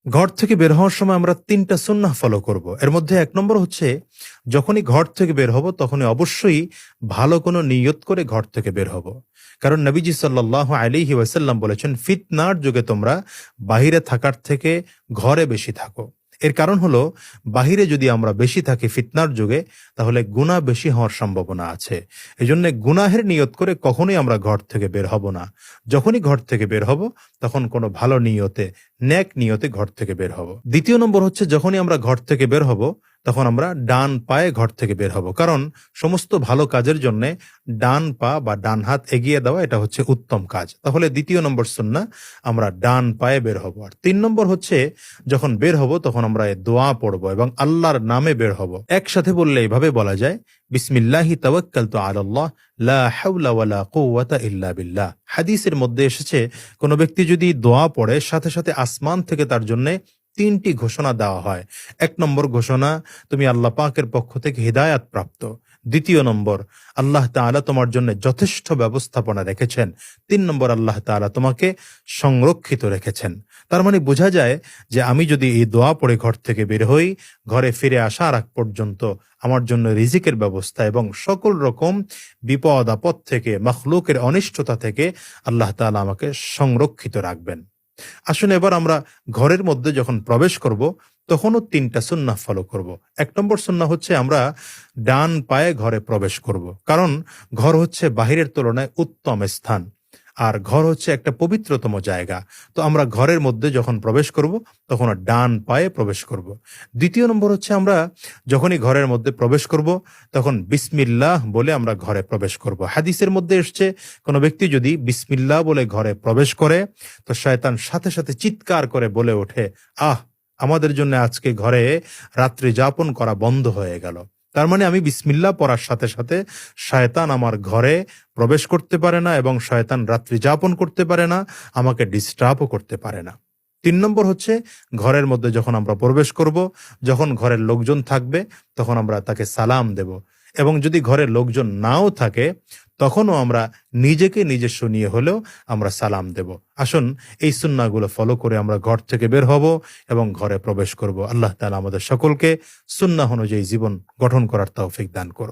ঘর থেকে বের হওয়ার সময় আমরা ৩টা সুন্নাহ ফলো করব। এর মধ্যে ১ নম্বর হচ্ছে, যখনই ঘর থেকে বের হব তখনই অবশ্যই ভালো কোনো নিয়ত করে ঘর থেকে বের হব। কারণ নবীজি সাল্লাল্লাহু আলাইহি ওয়াসাল্লাম বলেছেন, ফিতনার যুগে তোমরা বাহিরে থাকার থেকে ঘরে বেশি থাকো। এর কারণ হলো, বাহিরে যদি আমরা বেশি থাকি ফিতনার যুগে, তাহলে গুনাহ বেশি হওয়ার সম্ভাবনা আছে। এজন্য গুনাহের নিয়ত করে কখনোই আমরা ঘর থেকে বের হব না। যখনই ঘর থেকে বের হব তখন কোনো ভালো নিয়তে, নেক নিয়তে ঘর থেকে বের হব। ২য় নম্বর হচ্ছে, যখনই আমরা ঘর থেকে বের হব তখন আমরা ডান পায়ে ঘর থেকে বের হব। কারণ সমস্ত ভালো কাজের জন্য ডান পা বা ডান হাত এগিয়ে দেওয়া এটা হচ্ছে উত্তম কাজ। তাহলে ২য় নম্বর সুন্নাহ, আমরা ডান পায়ে বের হব। আর ৩ নম্বর হচ্ছে, যখন বের হব তখন আমরা দোয়া পড়ব এবং আল্লাহর নামে বের হব। একসাথে বললে এইভাবে বলা যায়, বিসমিল্লাহি তাওয়াক্কালতু আলাল্লাহ লা হাওলা ওয়ালা কুওয়াতা ইল্লা বিল্লাহ। হাদিসের মধ্যে এসেছে, কোন ব্যক্তি যদি দোয়া পড়ে সাথে সাথে আসমান থেকে তার জন্য ৩টি ঘোষণা দেওয়া হয়। ১ নম্বর ঘোষণা, তুমি আল্লাহ পাকের পক্ষ থেকে হিদায়াত প্রাপ্ত। ২য় নম্বর, আল্লাহ তাআলা তোমার জন্য যথেষ্ট ব্যবস্থাপনা রেখেছেন। ৩ নম্বর, আল্লাহ তাআলা তোমাকে সংরক্ষিত রেখেছেন। তার মানে বোঝা যায় যে আমি যদি এই দোয়া পড়ে ঘর থেকে বের হই, ঘরে ফিরে আসার আগ পর্যন্ত আমার জন্য রিজিকের ব্যবস্থা এবং সকল রকম বিপদ আপদ থেকে, মাখলুকের অনিষ্টতা থেকে আল্লাহ তাআলা আমাকে সংরক্ষিত রাখবেন। আসুন এবার আমরা ঘরের মধ্যে যখন প্রবেশ করব তখনও ৩টা সুন্নাহ ফলো করব। ১ নম্বর সুন্নাহ হচ্ছে, আমরা ডান পায়ে ঘরে প্রবেশ করব। কারণ ঘর হচ্ছে বাহিরের তুলনায় উত্তম স্থান, আর ঘর হচ্ছে একটা পবিত্রতম জায়গা। তো আমরা ঘরের মধ্যে যখন প্রবেশ করব তখন ডান পায়ে প্রবেশ করব। ২য় নম্বর হচ্ছে, আমরা যখনই ঘরের মধ্যে প্রবেশ করব তখন বিসমিল্লাহ বলে আমরা ঘরে প্রবেশ করব। হাদিসের মধ্যে এসছে, কোনো ব্যক্তি যদি বিসমিল্লাহ বলে ঘরে প্রবেশ করে তো শয়তান সাথে সাথে চিৎকার করে বলে ওঠে, আহ, আমাদের জন্য আজকে ঘরে রাত্রি যাপন করা বন্ধ হয়ে গেল। তার মানে আমি বিসমিল্লাহ পড়ার সাথে সাথে শয়তান আমার ঘরে প্রবেশ করতে পারে না এবং শয়তান রাত্রি যাপন করতে পারে না, আমাকে ডিস্টার্বও করতে পারে না। ৩ নম্বর হচ্ছে, ঘরের মধ্যে যখন আমরা প্রবেশ করব, যখন ঘরের লোকজন থাকবে তখন আমরা তাকে সালাম দেব, এবং যদি ঘরের লোকজন নাও থাকে তখনও আমরা নিজেকে নিজে শুনিয়ে হলেও আমরা সালাম দেব। আসুন এই সুন্নাহগুলো ফলো করে আমরা ঘর থেকে বের হব এবং ঘরে প্রবেশ করব। আল্লাহ তাআলা আমাদের সকলকে সুন্নাহ অনুযায়ী জীবন গঠন করার তৌফিক দান করুন।